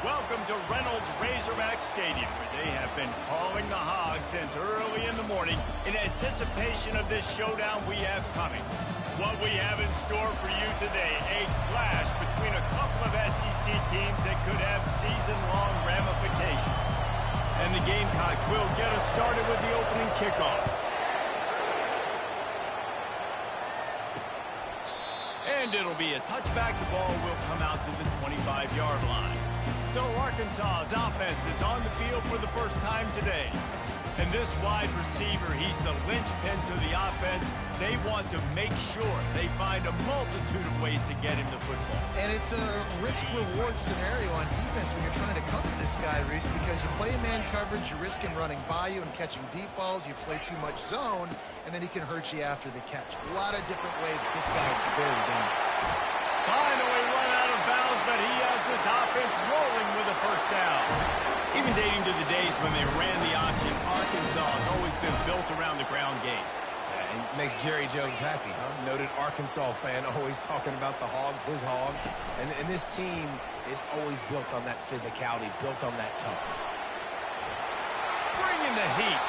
Welcome to Reynolds Razorback Stadium, where they have been calling the Hogs since early in the morning in anticipation of this showdown we have coming. What we have in store for you today, a clash between a couple of SEC teams that could have season-long ramifications. And the Gamecocks will get us started with the opening kickoff. And it'll be a touchback. The ball will come out to the 25-yard line. So Arkansas's offense is on the field for the first time today. And this wide receiver, he's the linchpin to the offense. They want to make sure they find a multitude of ways to get him the football. And it's a risk-reward scenario on defense when you're trying to cover this guy, Reese, because you play man coverage, you risk him running by you and catching deep balls. You play too much zone, and then he can hurt you after the catch. A lot of different ways that this guy is very dangerous. Finally run out of bounds, but he has this offense rolling with a first down. Even dating to the days when they ran the option, Arkansas has always been built around the ground game. Yeah, it makes Jerry Jones happy, huh? Noted Arkansas fan, always talking about the Hogs, his Hogs. And this team is always built on that physicality, built on that toughness. Bringing the heat.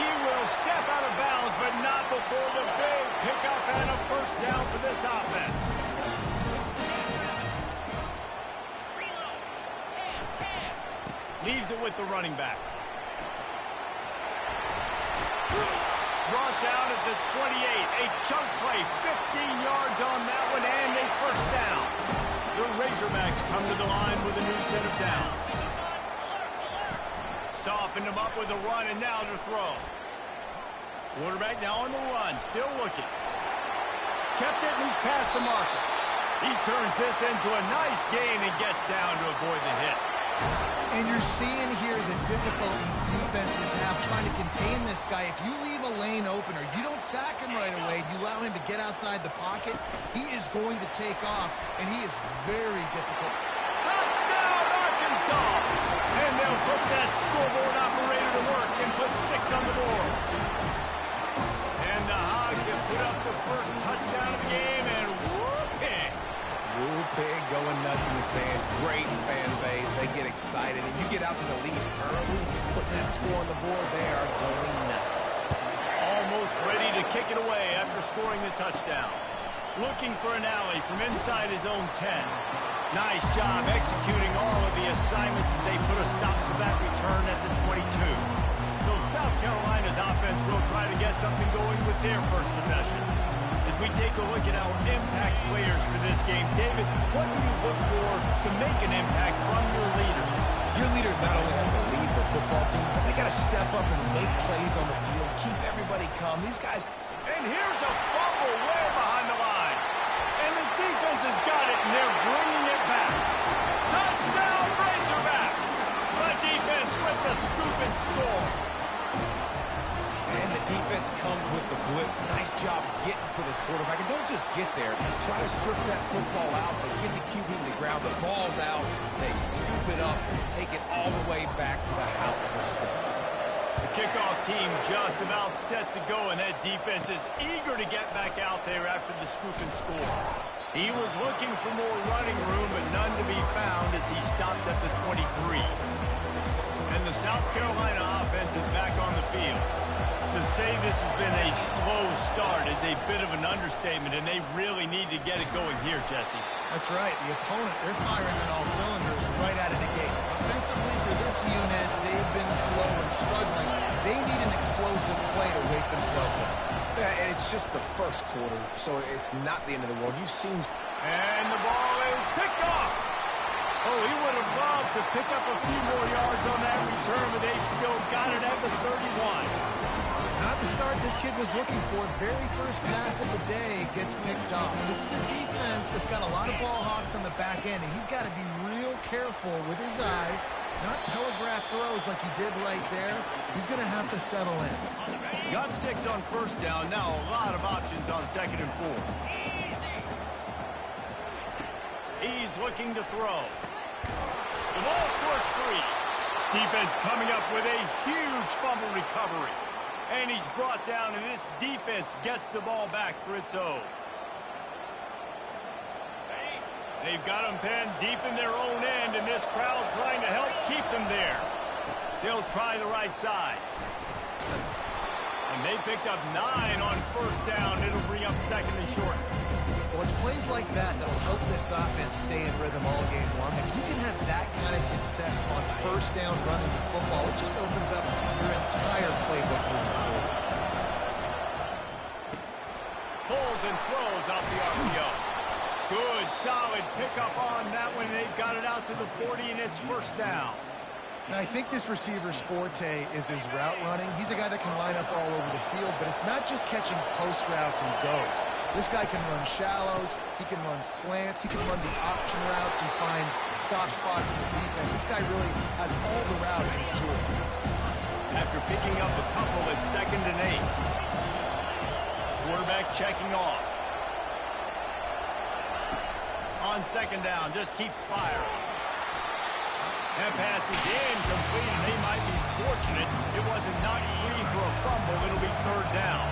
He will step out of bounds, but not before the big pickup and a first down for this offense. Leaves it with the running back. Brought down at the 28. A chunk play, 15 yards on that one, and a first down. The Razorbacks come to the line with a new set of downs. Softened him up with a run, and now to throw. Quarterback now on the run, still looking. Kept it, and he's past the marker. He turns this into a nice gain and gets down to avoid the hit. And you're seeing here the difficulties defenses have trying to contain this guy. If you leave a lane open or you don't sack him right away, you allow him to get outside the pocket, he is going to take off, and he is very difficult. Touchdown, Arkansas! And they'll put that scoreboard operator to work and put 6 on the board. And the Hogs have put up the first touchdown of the game, and whooping! Pig going nuts in the stands. Great fan base. They get excited. And you get out to the lead early, putting that score on the board, they are going nuts. Almost ready to kick it away after scoring the touchdown. Looking for an alley from inside his own 10. Nice job executing all of the assignments as they put a stop to that return at the 22. So South Carolina's offense will try to get something going with their first possession. As we take a look at our impact players for this game, David, what do you look for to make an impact from your leaders? Your leaders not only have to lead the football team, but they got to step up and make plays on the field, keep everybody calm. These guys... And here's a fumble way behind the line. And the defense has got it, and they're bringing it back. Touchdown, Razorbacks! The defense with the scoop and score. And the defense comes with the blitz. Nice job getting to the quarterback. And don't just get there. Try to strip that football out. They get the QB to the ground. The ball's out. They scoop it up and take it all the way back to the house for 6. The kickoff team just about set to go, and that defense is eager to get back out there after the scoop and score. He was looking for more running room, but none to be found as he stopped at the 23. And the South Carolina offense is back on the field. To say this has been a slow start is a bit of an understatement, and they really need to get it going here, Jesse. That's right. The opponent, they're firing on all cylinders right out of the gate. Offensively, for this unit, they've been slow and struggling. They need an explosive play to wake themselves up. Yeah, and it's just the first quarter, so it's not the end of the world. You've seen... And the ball is picked off. Oh, he would have loved to pick up a few more yards on that return, but they've still got it at the 31. Not the start this kid was looking for. Very first pass of the day gets picked off. This is a defense that's got a lot of ball hawks on the back end, and he's got to be real careful with his eyes, not telegraph throws like he did right there. He's going to have to settle in. Got 6 on first down. Now a lot of options on 2nd and 4. He's looking to throw. The ball scores free. Defense coming up with a huge fumble recovery. And he's brought down, and this defense gets the ball back for its own. They've got them pinned deep in their own end, and this crowd trying to help keep them there. They'll try the right side. And they picked up 9 on first down. It'll bring up second and short. Well, it's plays like that that'll help this offense stay in rhythm all game long. If you can have that kind of success on first down running the football, it just opens up your entire playbook moving forward. Pulls and throws off the RPO. Good, solid pickup on that one. They've got it out to the 40, and it's first down. And I think this receiver's forte is his route running. He's a guy that can line up all over the field, but it's not just catching post routes and goes. This guy can run shallows, he can run slants, he can run the option routes and find soft spots in the defense. This guy really has all the routes in his toolbox. After picking up a couple at 2nd and 8. Quarterback checking off. On 2nd down, just keeps firing. That pass is incomplete, and they might be fortunate it wasn't knocked free for a fumble. It'll be 3rd down.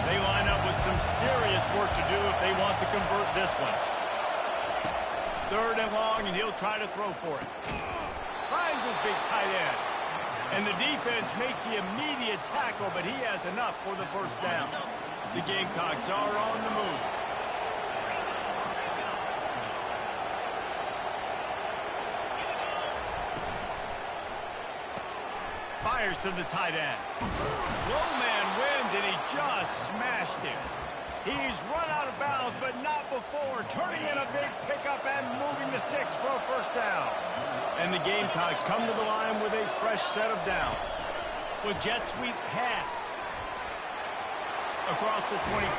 They line up with some serious work to do if they want to convert this one. 3rd and long, and he'll try to throw for it. Finds his big tight end. And the defense makes the immediate tackle, but he has enough for the first down. The Gamecocks are on the move. Fires to the tight end. Low man wins, and he just smashed him. He's run out of bounds, but not before. Turning in a big pickup and moving the sticks for a first down. And the Gamecocks come to the line with a fresh set of downs. With jet sweep pass across the 25.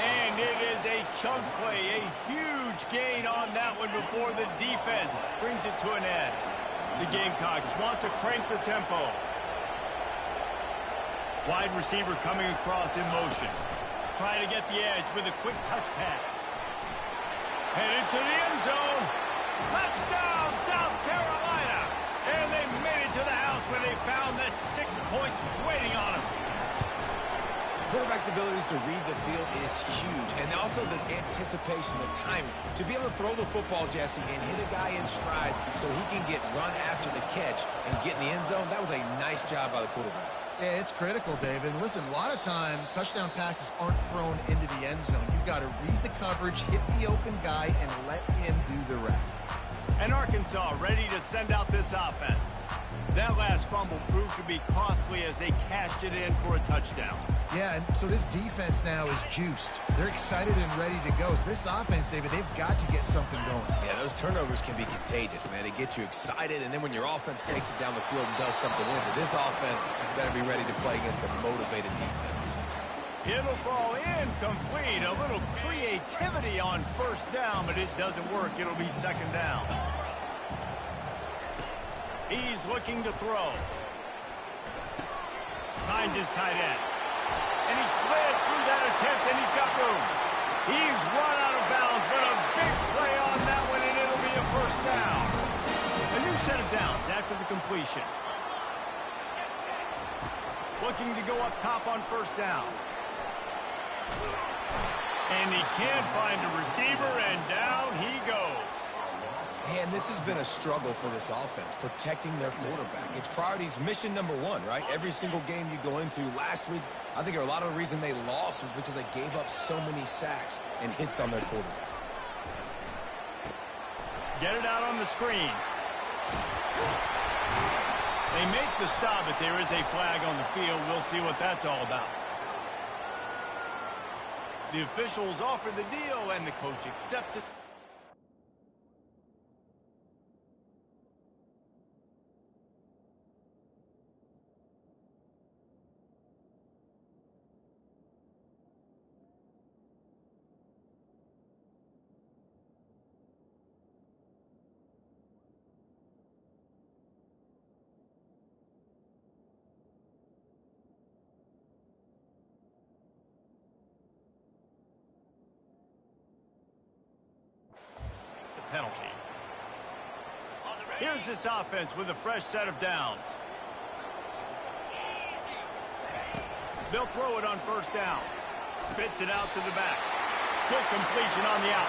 And it is a chunk play, a huge gain on that one before the defense brings it to an end. The Gamecocks want to crank the tempo. Wide receiver coming across in motion. Trying to get the edge with a quick touch pass. Headed to the end zone. Touchdown, South Carolina. And they made it to the house when they found that 6 points waiting on them. Quarterback's abilities to read the field is huge, and also the anticipation, the timing. To be able to throw the football, Jesse, and hit a guy in stride so he can get run after the catch and get in the end zone, that was a nice job by the quarterback. Yeah, it's critical, David. Listen, a lot of times touchdown passes aren't thrown into the end zone. You've got to read the coverage, hit the open guy, and let him do the rest. And Arkansas ready to send out this offense. That last fumble proved to be costly as they cashed it in for a touchdown. Yeah, and so this defense now is juiced. They're excited and ready to go. So this offense, David, they've got to get something going. Yeah, those turnovers can be contagious, man. They get you excited, and then when your offense takes it down the field and does something with it, this offense better be ready to play against a motivated defense. It'll fall incomplete. A little creativity on first down, but it doesn't work. It'll be 2nd down. He's looking to throw. Finds his tight end. And he slid through that attempt, and he's got room. He's run out of bounds, but a big play on that one, and it'll be a first down. A new set of downs after the completion. Looking to go up top on first down. And he can't find a receiver, and down he goes. Man, this has been a struggle for this offense, protecting their quarterback. It's priorities, mission number 1, right? Every single game you go into. Last week, I think a lot of the reason they lost was because they gave up so many sacks and hits on their quarterback. Get it out on the screen. They make the stop, but there is a flag on the field. We'll see what that's all about. The officials offer the deal, and the coach accepts it. Penalty. Here's this offense with a fresh set of downs. They'll throw it on first down. Spits it out to the back. Good completion on the out.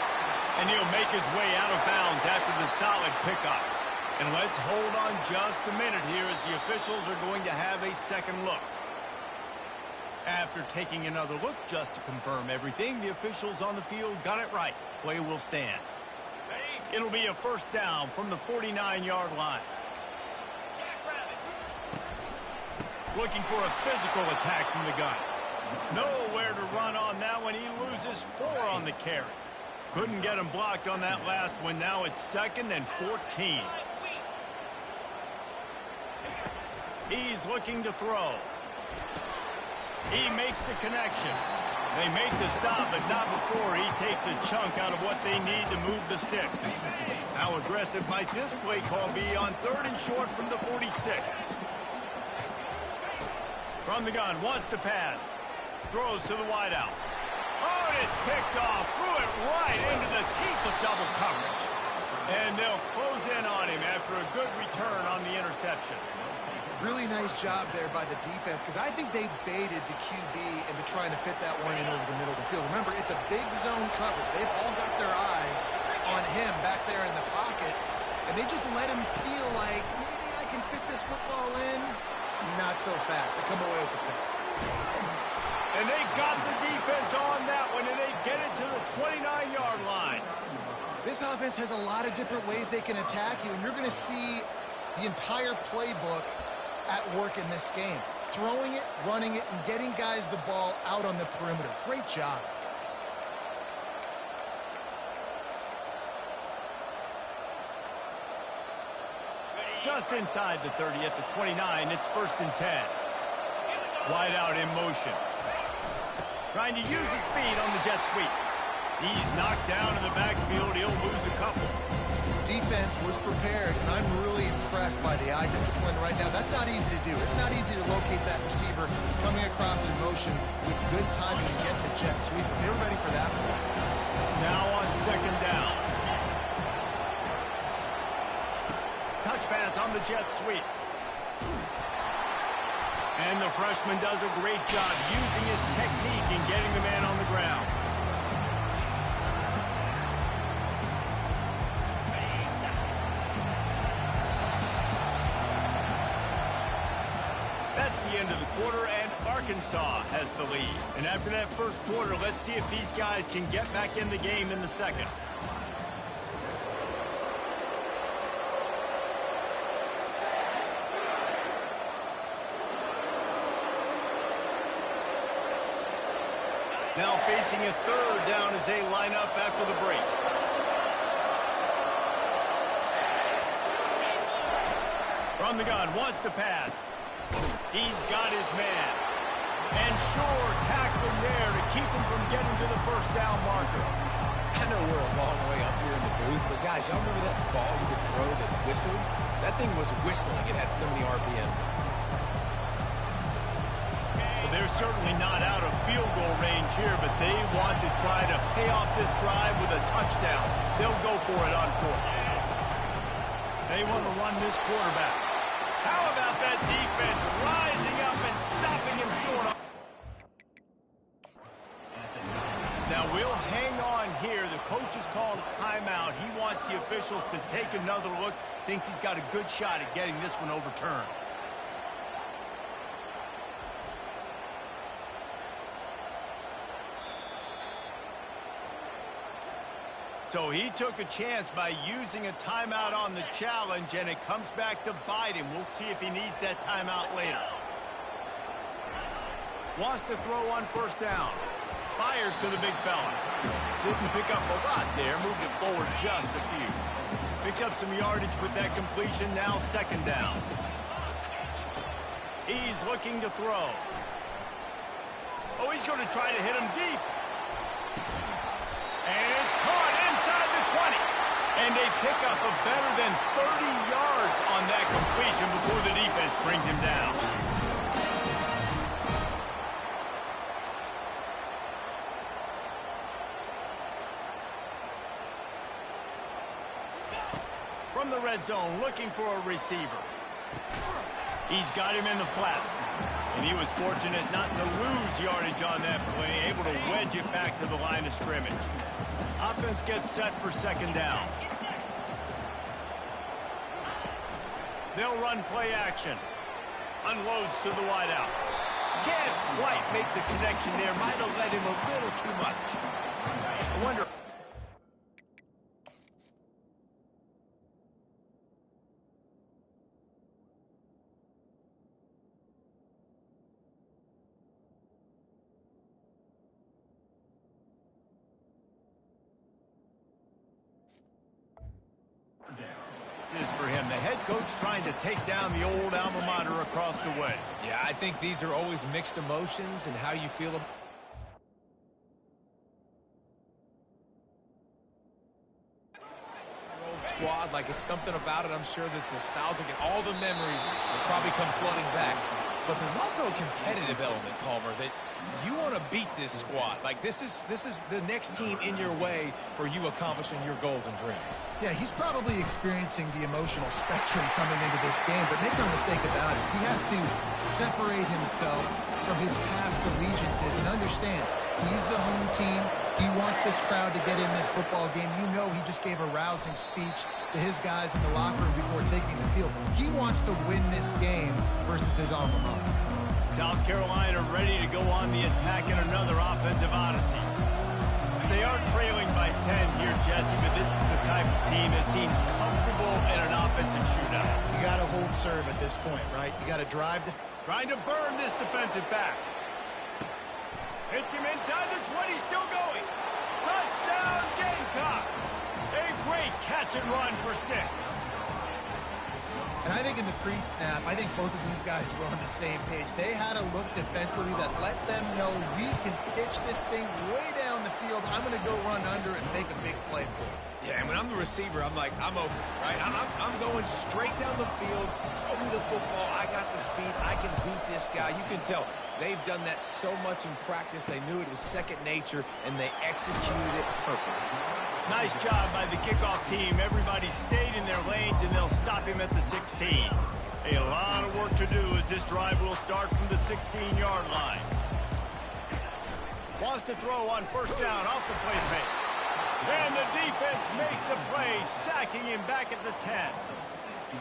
And he'll make his way out of bounds after the solid pickup. And let's hold on just a minute here as the officials are going to have a second look. After taking another look just to confirm everything, the officials on the field got it right. Play will stand. It'll be a first down from the 49-yard line. Looking for a physical attack from the gun. Nowhere to run on that one. He loses 4 on the carry. Couldn't get him blocked on that last one. Now it's 2nd and 14. He's looking to throw. He makes the connection. They make the stop, but not before he takes a chunk out of what they need to move the sticks. How aggressive might this play call be on 3rd and short from the 46? From the gun, wants to pass. Throws to the wideout. Oh, and it's picked off. Threw it right into the teeth of double coverage. And they'll close in on him after a good return on the interception. Really nice job there by the defense, because I think they baited the QB into trying to fit that one in over the middle of the field. Remember, it's a big zone coverage. They've all got their eyes on him back there in the pocket, and they just let him feel like, maybe I can fit this football in. Not so fast. They come away with the pick. And they got the defense on that one, and they get it to the 29-yard line. This offense has a lot of different ways they can attack you, and you're going to see the entire playbook at work in this game. Throwing it, running it, and getting guys the ball out on the perimeter. Great job. Just inside the 30 at the 29, it's 1st and 10. Wide out in motion. Trying to use his speed on the jet sweep. He's knocked down in the backfield. He'll lose a couple. Defense was prepared, and I'm really impressed by the eye discipline right now. That's not easy to do. It's not easy to locate that receiver coming across in motion with good timing and get the jet sweep. They were ready for that one. Now on 2nd down. Touch pass on the jet sweep. And the freshman does a great job using his technique and getting the man on the ground. That's the end of the quarter, and Arkansas has the lead. And after that first quarter, let's see if these guys can get back in the game in the second. Now facing a 3rd down as they line up after the break. From the gun, wants to pass. He's got his man. And sure, tackling there to keep him from getting to the 1st down marker. I know we're a long way up here in the booth, but guys, y'all remember that ball you could throw that whistled? That thing was whistling. It had so many RPMs on it. Well, they're certainly not out of field goal range here, but they want to try to pay off this drive with a touchdown. They'll go for it on 4th. They want to run this quarterback. How about that defense rising up and stopping him short? Now we'll hang on here. The coach has called a timeout. He wants the officials to take another look. Thinks he's got a good shot at getting this one overturned. So he took a chance by using a timeout on the challenge, and it comes back to bite him. We'll see if he needs that timeout later. Wants to throw on 1st down. Fires to the big fella. Didn't pick up a lot there. Moved it forward just a few. Picked up some yardage with that completion. Now 2nd down. He's looking to throw. Oh, he's going to try to hit him deep. And it's caught inside the 20. And they pick up a better than 30 yards on that completion before the defense brings him down. From the red zone, looking for a receiver. He's got him in the flat. And he was fortunate not to lose yardage on that play, able to wedge it back to the line of scrimmage. Offense gets set for second down. They'll run play action. Unloads to the wideout. Can't quite make the connection there. Might have led him a little too much. I wonder. This is for him. The head coach trying to take down the old alma mater across the way. Yeah, I think these are always mixed emotions and how you feel about old squad. Like, it's something about it, I'm sure, that's nostalgic, and all the memories will probably come flooding back. But there's also a competitive element, Palmer, that you want to beat this squad. Like, this is the next team in your way for you accomplishing your goals and dreams. Yeah, he's probably experiencing the emotional spectrum coming into this game, but make no mistake about it. He has to separate himself from his past allegiances and understand he's the home team. He wants this crowd to get in this football game. You know he just gave a rousing speech to his guys in the locker room before taking the field. He wants to win this game versus his alma mater. South Carolina ready to go on the attack in another offensive odyssey. They are trailing by 10 here, Jesse, but this is the type of team that seems comfortable in an offensive shootout. You got to hold serve at this point, right? You got to drive the... Trying to burn this defensive back. Hits him inside the 20, still going. Touchdown, Gamecocks. A great catch and run for 6. And I think in the pre-snap, I think both of these guys were on the same page. They had a look defensively that let them know we can pitch this thing way down the field. I'm going to go run under and make a big play for it. Yeah, and when I'm the receiver, I'm like, I'm open, right? I'm going straight down the field. Throw me the football. I got the speed. I can beat this guy. You can tell they've done that so much in practice. They knew it was second nature, and they executed it perfectly. Nice job by the kickoff team. Everybody stayed in their lanes, and they'll stop him at the 16. A lot of work to do as this drive will start from the 16-yard line. Wants to throw on first down off the play fake. And the defense makes a play, sacking him back at the 10.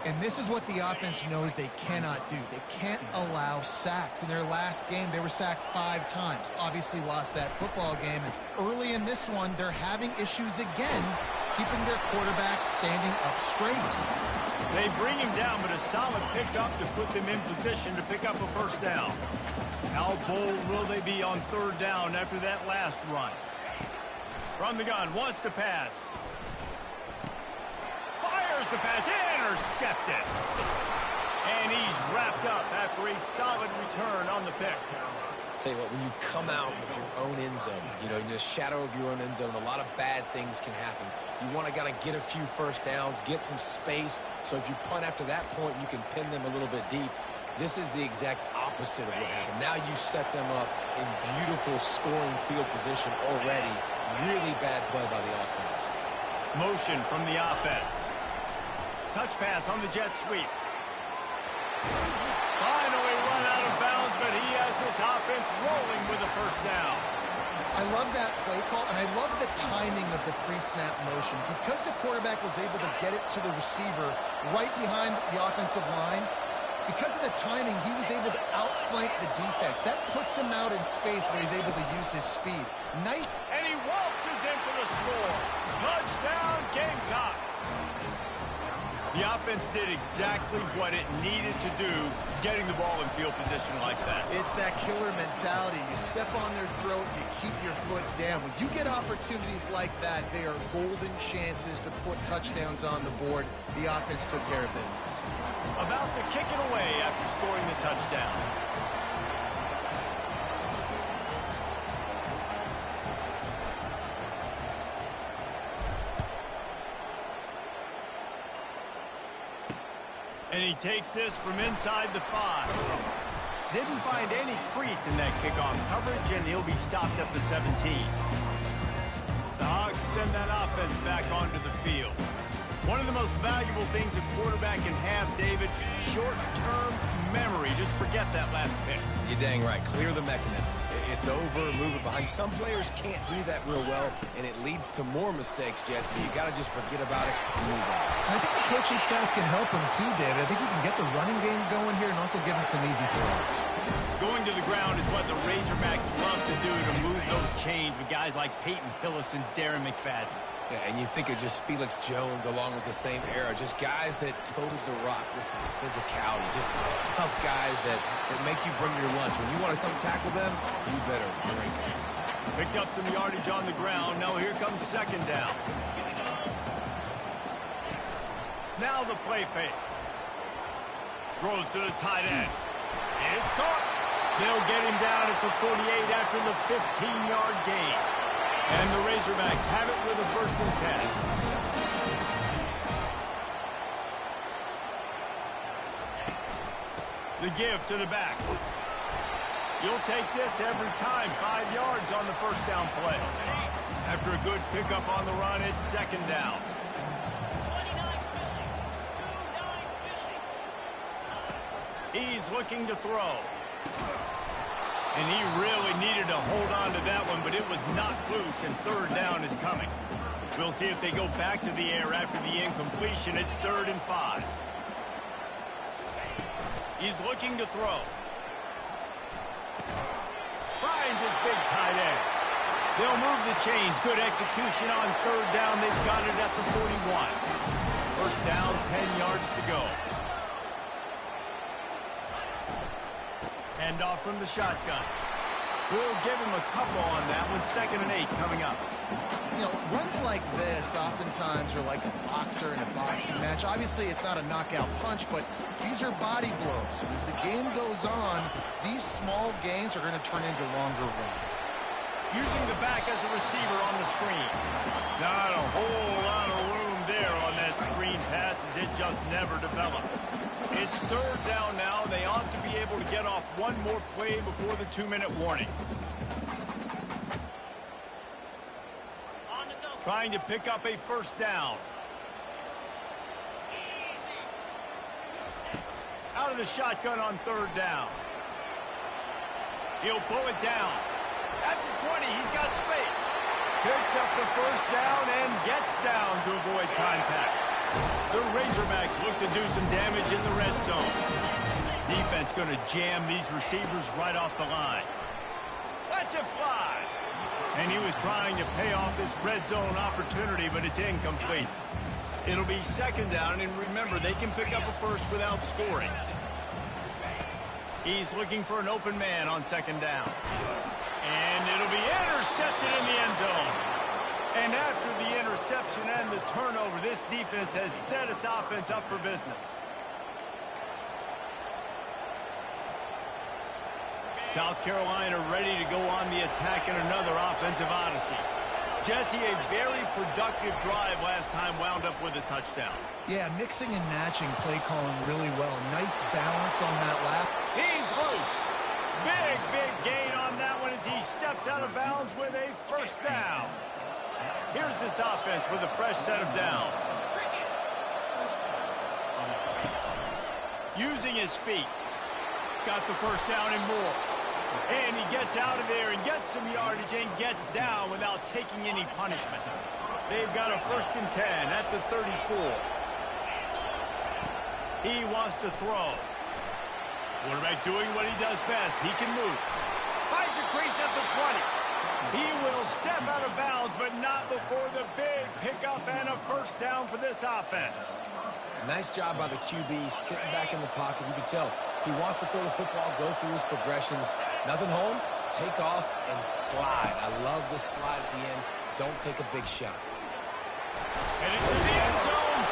And this is what the offense knows they cannot do. They can't allow sacks. In their last game, they were sacked 5 times. Obviously lost that football game. And early in this one, they're having issues again, keeping their quarterback standing up straight. They bring him down, but a solid pickup to put them in position to pick up a first down. How bold will they be on third down after that last run? From the gun, wants to pass. Fires the pass, intercepted. And he's wrapped up after a solid return on the pick. Tell you what, when you come out of your own end zone, you know, in the shadow of your own end zone, a lot of bad things can happen. You want to get a few first downs, get some space, so if you punt after that point, you can pin them a little bit deep. This is the exact opposite of what happened. Now you set them up in beautiful scoring field position already. Really bad play by the offense. Motion from the offense. Touch pass on the jet sweep. Finally run out of bounds, but he has this offense rolling with a first down. I love that play call, and I love the timing of the pre-snap motion. Because the quarterback was able to get it to the receiver right behind the offensive line, because of the timing, he was able to outflank the defense. That puts him out in space where he's able to use his speed. Nice. And he waltzes in for the score. Touchdown, Gamecocks. The offense did exactly what it needed to do, getting the ball in field position like that. It's that killer mentality. You step on their throat, you keep your foot down. When you get opportunities like that, they are golden chances to put touchdowns on the board. The offense took care of business. About to kick it away after scoring the touchdown. And he takes this from inside the 5. Didn't find any crease in that kickoff coverage, and he'll be stopped at the 17. The Hogs send that offense back onto the field. One of the most valuable things a quarterback can have, David, short-term memory. Just forget that last pick. You're dang right. Clear the mechanism. It's over, move it behind you. Some players can't do that real well, and it leads to more mistakes, Jesse. You got to just forget about it and move on. And I think the coaching staff can help him too, David. I think you can get the running game going here and also give him some easy throws. Going to the ground is what the Razorbacks love to do to move those chains with guys like Peyton Hillis and Darren McFadden. Yeah, and you think of just Felix Jones along with the same era, just guys that toted the rock with some physicality, just tough guys that make you bring your lunch. When you want to come tackle them, you better bring it. Picked up some yardage on the ground. Now here comes second down. Now the play fake. Throws to the tight end. It's caught. They'll get him down at the 48 after the 15-yard gain. And the Razorbacks have it with a 1st and 10. The give to the back. You'll take this every time. 5 yards on the 1st down play. After a good pickup on the run, it's 2nd down. He's looking to throw. And he really needed to hold on to that one, but it was not loose, and 3rd down is coming. We'll see if they go back to the air after the incompletion. It's 3rd and 5. He's looking to throw. Finds his big tight end. They'll move the chains. Good execution on 3rd down. They've got it at the 41. 1st down, 10 yards to go. Hand off from the shotgun. We'll give him a couple on that one. 2nd and 8 coming up. You know, runs like this oftentimes are like a boxer in a boxing match. Obviously, it's not a knockout punch, but these are body blows. And as the game goes on, these small gains are going to turn into longer runs. Using the back as a receiver on the screen. Not a whole lot of room there on that screen pass as it just never developed. It's 3rd down now. They ought to be able to get off one more play before the 2-minute warning. Trying to pick up a 1st down. Out of the shotgun on 3rd down. He'll pull it down. At the 20, he's got space. Picks up the 1st down and gets down to avoid contact. The Razorbacks look to do some damage in the red zone. Defense going to jam these receivers right off the line. Lets it fly. And he was trying to pay off this red zone opportunity, but it's incomplete. It'll be 2nd down, and remember, they can pick up a 1st without scoring. He's looking for an open man on 2nd down. And it'll be intercepted in the end zone. And after the interception and the turnover, this defense has set its offense up for business. South Carolina ready to go on the attack in another offensive odyssey. Jesse, a very productive drive last time wound up with a touchdown. Yeah, mixing and matching play calling really well. Nice balance on that lap. He's loose. Big gain on that one as he steps out of bounds with a 1st down. Here's this offense with a fresh set of downs. Using his feet. Got the 1st down and more. And he gets out of there and gets some yardage and gets down without taking any punishment. They've got a 1st and 10 at the 34. He wants to throw. Quarterback doing what he does best. He can move. Finds a crease at the 20. He will step out of bounds, but not before the big pickup and a 1st down for this offense. Nice job by the QB, sitting back in the pocket. You can tell he wants to throw the football, go through his progressions. Nothing home, take off, and slide. I love this slide at the end. Don't take a big shot. And into the end zone.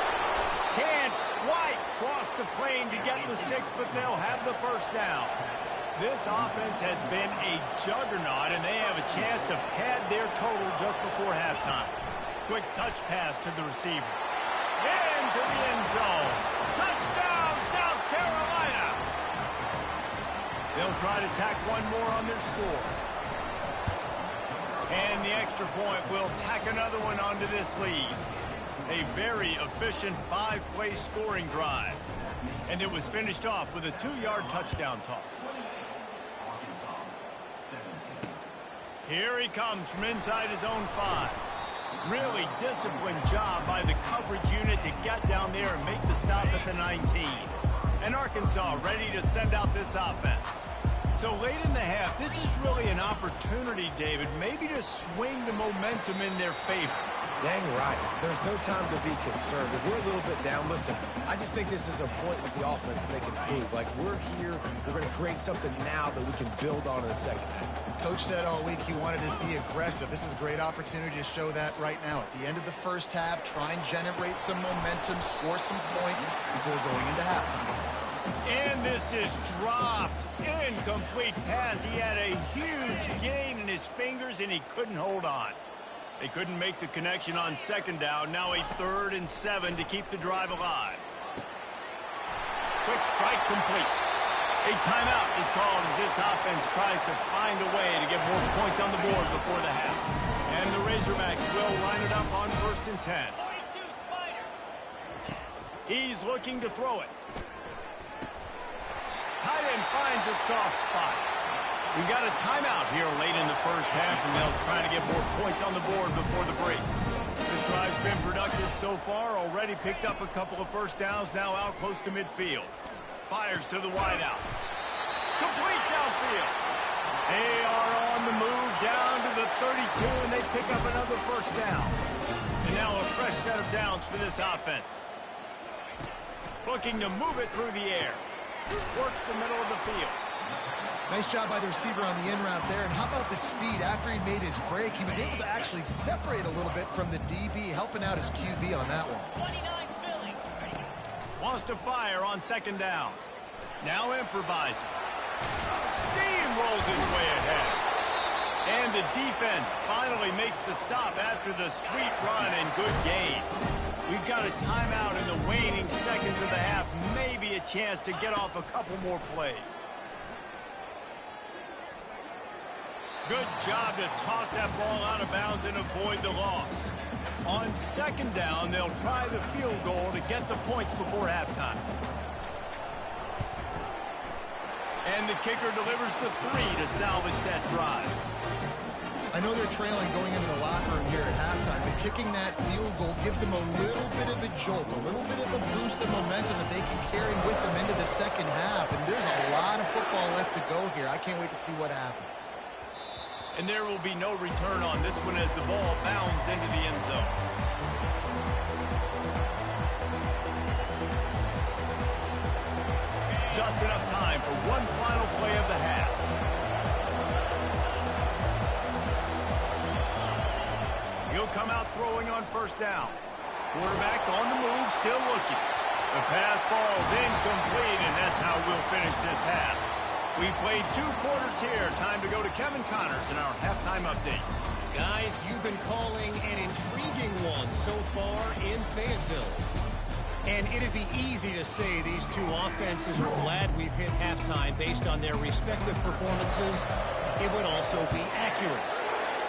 Can't quite cross the plane to get the 6, but they'll have the 1st down. This offense has been a juggernaut, and they have a chance to pad their total just before halftime. Quick touch pass to the receiver. Into the end zone. Touchdown, South Carolina. They'll try to tack one more on their score. And the extra point will tack another one onto this lead. A very efficient 5-play scoring drive. And it was finished off with a 2-yard touchdown toss. Here he comes from inside his own 5. Really disciplined job by the coverage unit to get down there and make the stop at the 19. And Arkansas ready to send out this offense. So late in the half, this is really an opportunity, David, maybe to swing the momentum in their favor. Dang right. There's no time to be concerned. If we're a little bit down, listen, I just think this is a point with the offense that they can prove. Like, we're here, we're going to create something now that we can build on in the second half. Coach said all week he wanted to be aggressive. This is a great opportunity to show that right now. At the end of the first half, try and generate some momentum, score some points before going into halftime. And this is dropped. Incomplete pass. He had a huge gain in his fingers, and he couldn't hold on. They couldn't make the connection on second down. Now a 3rd and 7 to keep the drive alive. Quick strike complete. A timeout is called as this offense tries to find a way to get more points on the board before the half. And the Razorbacks will line it up on 1st and 10. He's looking to throw it. Tight end finds a soft spot. We got a timeout here late in the first half, and they'll try to get more points on the board before the break. This drive's been productive so far. Already picked up a couple of first downs, now out close to midfield. Fires to the wideout. Complete downfield. They are on the move down to the 32, and they pick up another first down. And now a fresh set of downs for this offense. Looking to move it through the air. Works the middle of the field. Nice job by the receiver on the in route there. And how about the speed after he made his break? He was able to actually separate a little bit from the DB, helping out his QB on that one. Wants to fire on second down. Now improvising. Steamrolls his way ahead. And the defense finally makes the stop after the sweet run and good gain. We've got a timeout in the waning seconds of the half. Maybe a chance to get off a couple more plays. Good job to toss that ball out of bounds and avoid the loss. On second down, they'll try the field goal to get the points before halftime. And the kicker delivers the 3 to salvage that drive. I know they're trailing going into the locker room here at halftime, but kicking that field goal gives them a little bit of a jolt, a little bit of a boost of momentum that they can carry with them into the second half. And there's a lot of football left to go here. I can't wait to see what happens. And there will be no return on this one as the ball bounds into the end zone. Just enough time for one final play of the half. He'll come out throwing on first down. Quarterback on the move, still looking. The pass falls incomplete, and that's how we'll finish this half. We've played 2 quarters here. Time to go to Kevin Connors in our halftime update. Guys, you've been calling an intriguing one so far in Fayetteville. And it'd be easy to say these 2 offenses are glad we've hit halftime based on their respective performances. It would also be accurate.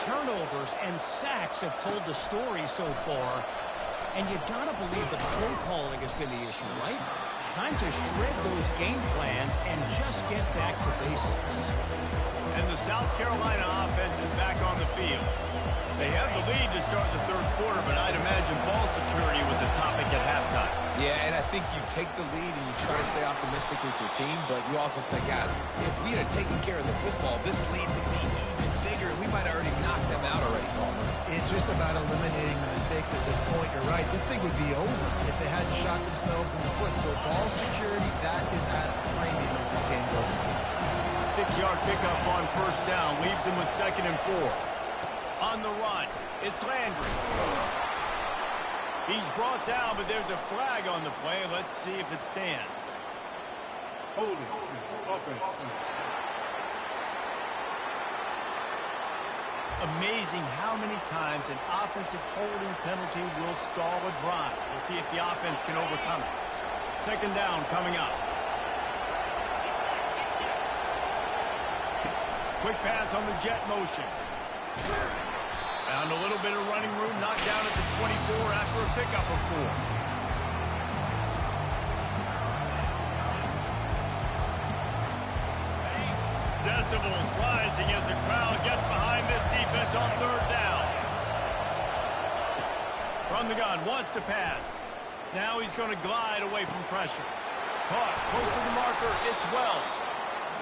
Turnovers and sacks have told the story so far. And you gotta believe the play calling has been the issue, right? Time to shred those game plans and just get back to basics. And the South Carolina offense is back on the field. They have the lead to start the 3rd quarter, but I'd imagine ball security was a topic at halftime. Yeah, and I think you take the lead and you try to stay optimistic with your team, but you also say, guys, if we had taken care of the football, this lead would be even bigger, and we might have already knocked them out already, Palmer. It's just about eliminating the mistakes at this point. You're right. This thing would be over if they hadn't shot themselves in the foot. So ball security, that is at a premium as this game goes on. 6-yard pickup on first down leaves them with 2nd and 4. On the run, it's Landry. He's brought down, but there's a flag on the play. Let's see if it stands. Holding. Offense. Amazing how many times an offensive holding penalty will stall a drive. We'll see if the offense can overcome it. 2nd down coming up. Quick pass on the jet motion. Found a little bit of running room, knocked down at the 24 after a pickup of 4. decibels rising as the crowd gets behind this defense on third down. From the gun, wants to pass. Now he's going to glide away from pressure. Caught, close to the marker, it's Wells.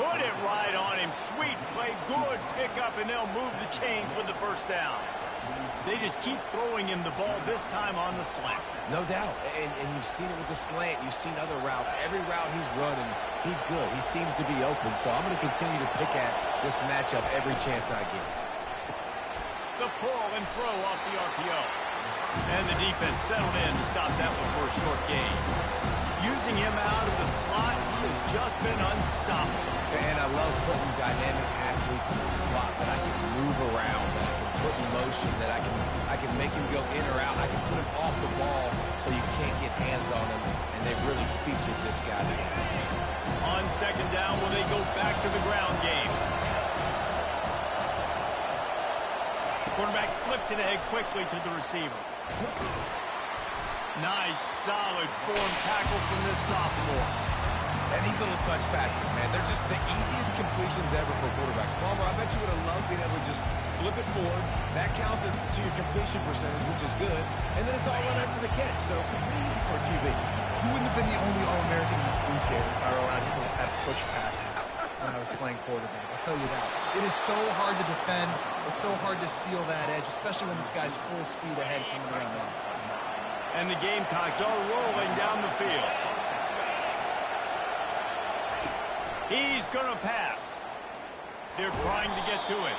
Put it right on him. Sweet play, good pickup, and they'll move the chains with the first down. They just keep throwing him the ball, this time on the slant. No doubt, and you've seen it with the slant. You've seen other routes. Every route he's running, he's good. He seems to be open, so I'm going to continue to pick at this matchup every chance I get. The pull and throw off the RPO. And the defense settled in to stop that one for a short gain. Using him out of the slot, he has just been unstoppable. And I love putting dynamic athletes in the slot that I can move around, that I can put in motion, that I can make him go in or out. I can put him off the ball so you can't get hands on him, and they really featured this guy today. On second down, will they go back to the ground game? Quarterback flips it ahead quickly to the receiver. Nice, solid form tackle from this sophomore. And these little touch passes, man, they're just the easiest completions ever for quarterbacks. Palmer, I bet you would have loved being able to just flip it forward. That counts as to your completion percentage, which is good. And then it's all run after the catch, so pretty easy for a QB. He wouldn't have been the only All-American in this booth there if I were allowed to have push passes when I was playing quarterback. I'll tell you that. It is so hard to defend. It's so hard to seal that edge, especially when this guy's full speed ahead coming around the outside. And the Gamecocks are rolling down the field. He's going to pass. They're trying to get to it.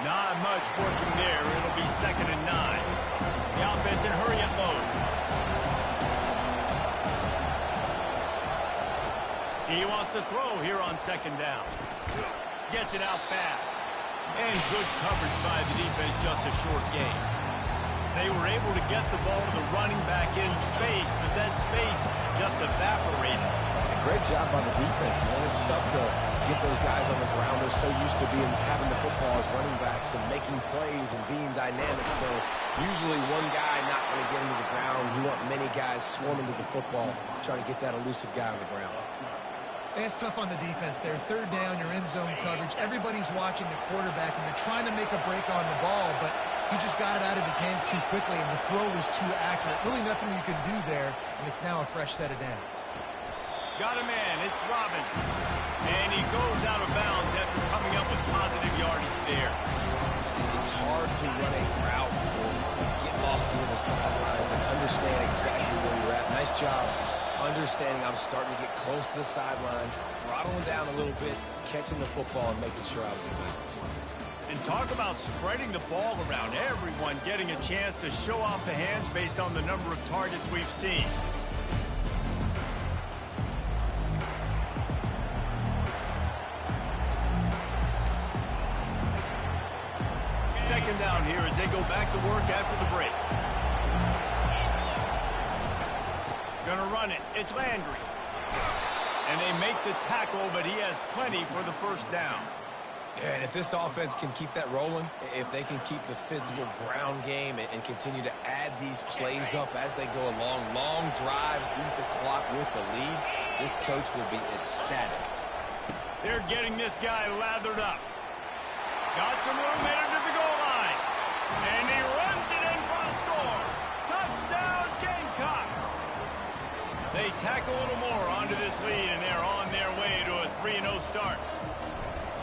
Not much working there. It'll be 2nd and 9. The offense in hurry up mode. He wants to throw here on 2nd down. Gets it out fast. And good coverage by the defense, just a short gain. They were able to get the ball to the running back in space, but that space just evaporated. Great job by the defense, man. It's tough to get those guys on the ground. They're so used to having the football as running backs and making plays and being dynamic. So usually one guy not going to get him to the ground. You want many guys swarming to the football, trying to get that elusive guy on the ground. And it's tough on the defense there. Third down, you're in zone coverage. Everybody's watching the quarterback, and they're trying to make a break on the ball, but he just got it out of his hands too quickly, and the throw was too accurate. Really nothing you could do there, and it's now a fresh set of downs. Got a man, it's Robin. And he goes out of bounds after coming up with positive yardage there. It's hard to run a route or get lost near the sidelines and understand exactly where you're at. Nice job understanding I'm starting to get close to the sidelines, throttling down a little bit, catching the football and making sure I was in bounds. And talk about spreading the ball around. Everyone getting a chance to show off the hands based on the number of targets we've seen. Second down here as they go back to work after the break. Gonna run it. It's Landry. And they make the tackle, but he has plenty for the first down. And if this offense can keep that rolling, if they can keep the physical ground game and continue to add these plays up as they go along, long drives, eat the clock with the lead, this coach will be ecstatic. They're getting this guy lathered up. Got some room headed to the goal line. And he runs it in for the score. Touchdown, Gamecocks. They tack a little more onto this lead, and they're on their way to a 3-0 start.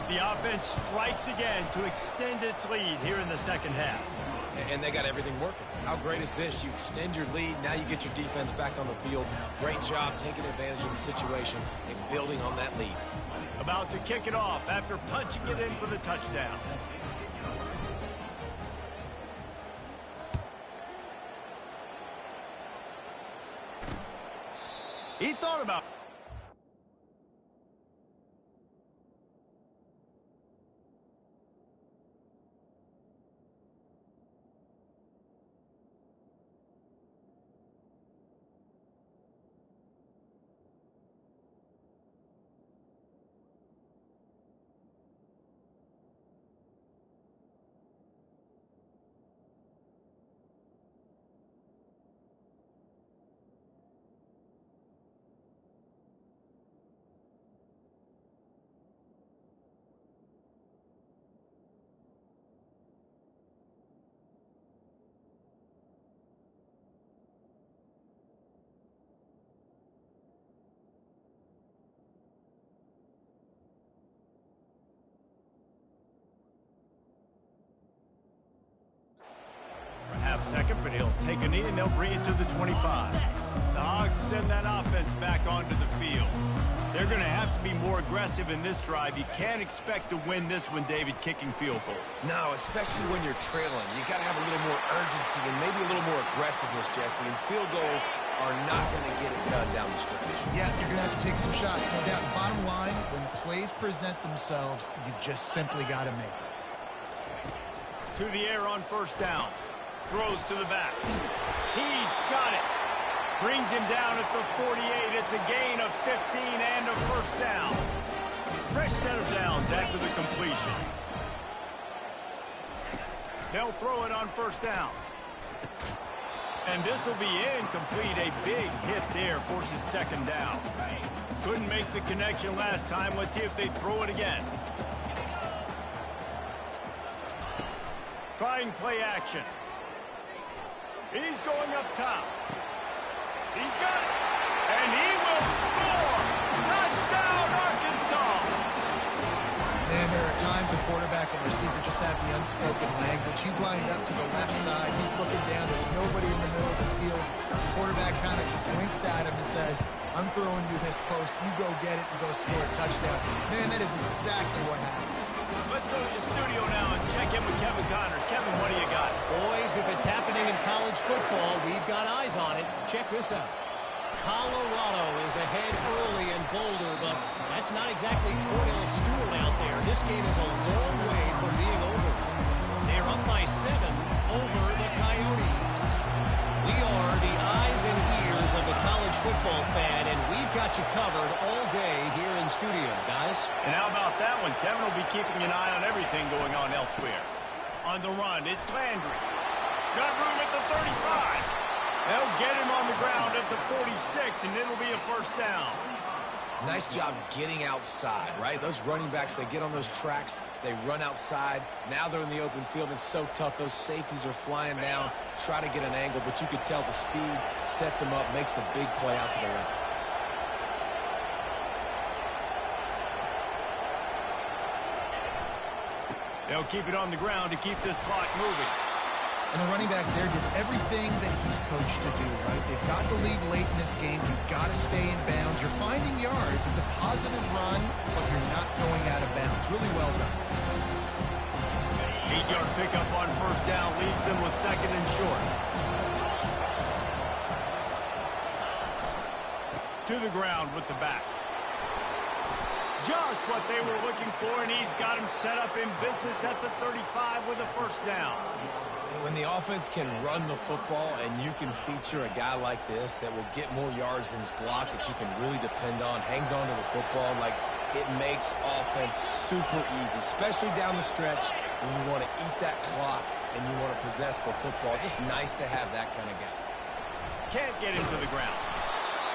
The offense strikes again to extend its lead here in the second half. And they got everything working. How great is this? You extend your lead, now you get your defense back on the field. Great job taking advantage of the situation and building on that lead. About to kick it off after punching it in for the touchdown. He thought about second, but he'll take a knee and they'll bring it to the 25. The Hogs send that offense back onto the field. They're going to have to be more aggressive in this drive. You can't expect to win this one, David, kicking field goals. No, especially when you're trailing. You got to have a little more urgency and maybe a little more aggressiveness, Jesse. And field goals are not going to get it done down the stretch. Yeah, you're going to have to take some shots, no doubt. Bottom line, when plays present themselves, you've just simply got to make it. To the air on first down. Throws to the back. He's got it. Brings him down at the 48. It's a gain of 15 and a first down. Fresh set of downs after the completion. They'll throw it on first down. And this will be incomplete. A big hit there forces second down. Couldn't make the connection last time. Let's see if they throw it again. Trying play action. He's going up top. He's got it. And he will score. Touchdown, Arkansas. Man, there are times a quarterback and receiver just have the unspoken language. He's lined up to the left side. He's looking down. There's nobody in the middle of the field. The quarterback kind of just winks at him and says, I'm throwing you this post. You go get it and go score a touchdown. Man, that is exactly what happened. Let's go to the studio now and check in with Kevin Connors. Kevin, what do you got? Boys, if it's happening in college football, we've got eyes on it. Check this out. Colorado is ahead early in Boulder, but that's not exactly Cordell Stewart out there. This game is a long way from being over. They're up by 7 over the Coyotes. We are the eyes and ears of the college football fan, and we've got you covered all day here in studio, guys. And how about that one? Kevin will be keeping an eye on everything going on elsewhere. On the run, it's Landry. Got room at the 35. They'll get him on the ground at the 46, and it'll be a first down. Nice job getting outside, right? Those running backs, they get on those tracks, they run outside. Now they're in the open field. It's so tough. Those safeties are flying down, try to get an angle, but you could tell the speed sets them up, makes the big play out to the left. They'll keep it on the ground to keep this clock moving. And the running back there did everything that he's coached to do, right? They've got the lead late in this game. You've got to stay in bounds. You're finding yards. It's a positive run, but you're not going out of bounds. Really well done. 8-yard pickup on first down leaves them with second and short. To the ground with the back. Just what they were looking for, and he's got him set up in business at the 35 with a first down. When the offense can run the football and you can feature a guy like this that will get more yards than his block that you can really depend on, hangs on to the football, like it makes offense super easy, especially down the stretch when you want to eat that clock and you want to possess the football. Just nice to have that kind of guy. Can't get him to the ground.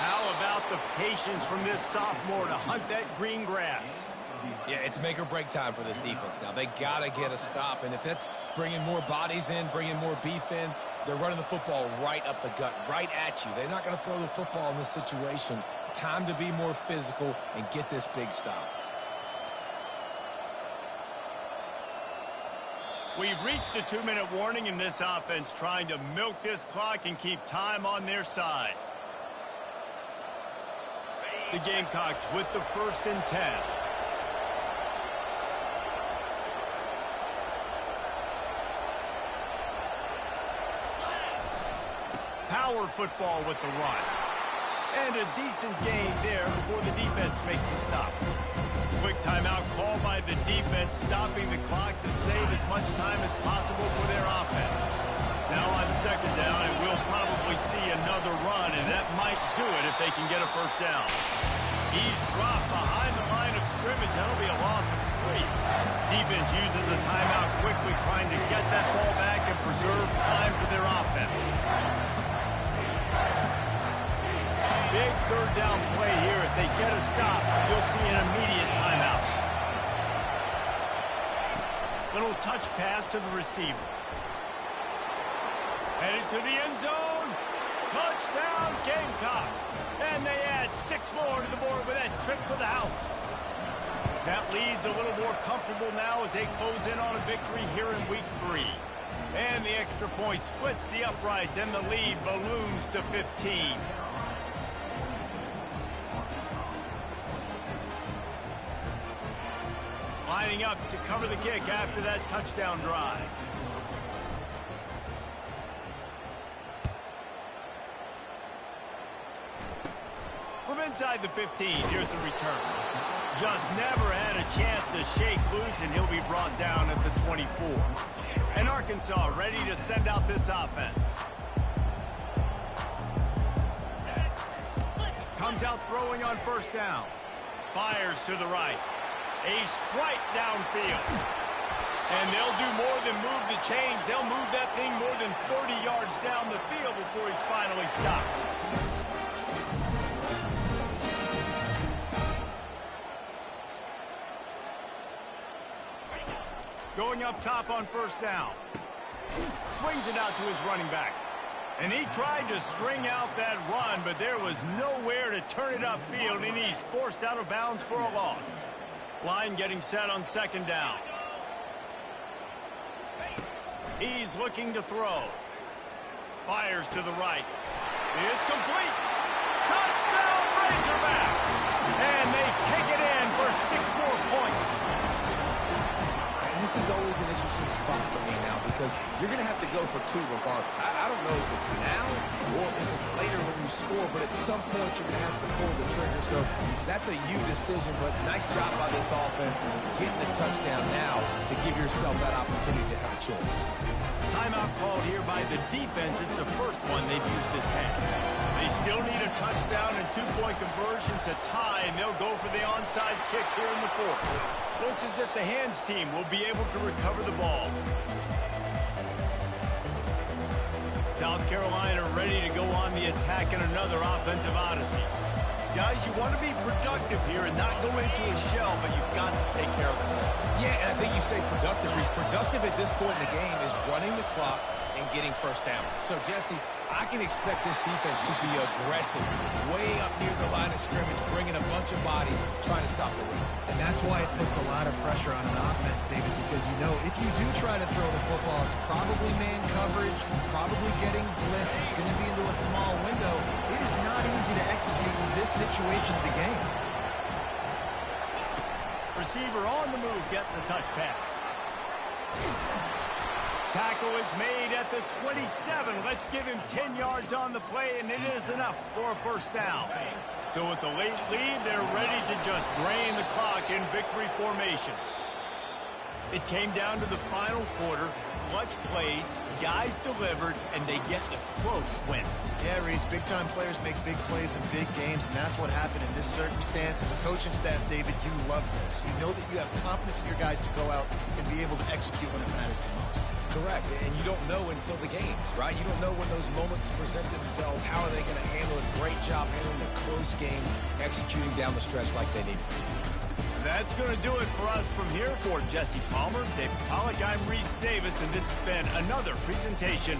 How about the patience from this sophomore to hunt that green grass? Yeah, it's make or break time for this defense now. They got to get a stop, and if it's bringing more bodies in, bringing more beef in, they're running the football right up the gut, right at you. They're not going to throw the football in this situation. Time to be more physical and get this big stop. We've reached a 2-minute warning in this offense, trying to milk this clock and keep time on their side. The Gamecocks with the 1st and 10. Power football with the run. And a decent gain there before the defense makes a stop. Quick timeout called by the defense, stopping the clock to save as much time as possible for their offense. Now on second down, and we'll probably see another run, and that might do it if they can get a first down. He's dropped behind the line of scrimmage. That'll be a loss of 3. Defense uses a timeout quickly, trying to get that ball back and preserve time for their offense. Big third down play here. If they get a stop, you'll see an immediate timeout. Little touch pass to the receiver. Headed to the end zone. Touchdown, Gamecocks. And they add 6 more to the board with that trip to the house. That lead's a little more comfortable now as they close in on a victory here in week 3. And the extra point splits the uprights, and the lead balloons to 15. Lining up to cover the kick after that touchdown drive. From inside the 15, here's the return. Just never had a chance to shake loose, and he'll be brought down at the 24. And Arkansas ready to send out this offense. Comes out throwing on first down. Fires to the right. A strike downfield. And they'll do more than move the chains. They'll move that thing more than 30 yards down the field before he's finally stopped. Going up top on first down. Swings it out to his running back. And he tried to string out that run, but there was nowhere to turn it upfield, and he's forced out of bounds for a loss. Line getting set on second down. He's looking to throw. Fires to the right. It's complete. Touchdown, Razorbacks! And they take it in for 6 more points. This is always an interesting spot for me now because you're going to have to go for 2 regardless. I don't know if it's now or if it's later when you score, but at some point you're going to have to pull the trigger. So that's a you decision, but nice job by this offense getting the touchdown now to give yourself that opportunity to have a choice. Timeout called here by the defense. It's the first one they've used this half. They still need a touchdown and 2-point conversion to tie, and they'll go for the onside kick here in the 4th. Looks as if the hands team will be able to recover the ball. South Carolina ready to go on the attack in another offensive odyssey. Guys, you want to be productive here and not go into a shell, but you've got to take care of the ball. Yeah, and I think you say productive. He's productive at this point in the game is running the clock and getting first down. So, Jesse, I can expect this defense to be aggressive, way up near the line of scrimmage, bringing a bunch of bodies, trying to stop the run. And that's why it puts a lot of pressure on an offense, David, because you know if you do try to throw the football, it's probably man coverage, probably getting blitzed. It's going to be into a small window. It is not easy to execute in this situation of the game. Receiver on the move gets the touch pass. Tackle is made at the 27. Let's give him 10 yards on the play, and it is enough for a first down. So with the late lead, they're ready to just drain the clock in victory formation. It came down to the final quarter. Clutch plays, guys delivered, and they get the close win. Yeah, Reese, big-time players make big plays in big games, and that's what happened in this circumstance. As a coaching staff, David, you love this. You know that you have confidence in your guys to go out and be able to execute when it matters the most. Correct, and you don't know until the games, right? You don't know when those moments present themselves. How are they going to handle it? Great job handling a close game, executing down the stretch like they need to. That's going to do it for us from here. For Jesse Palmer, David Pollack, I'm Reese Davis, and this has been another presentation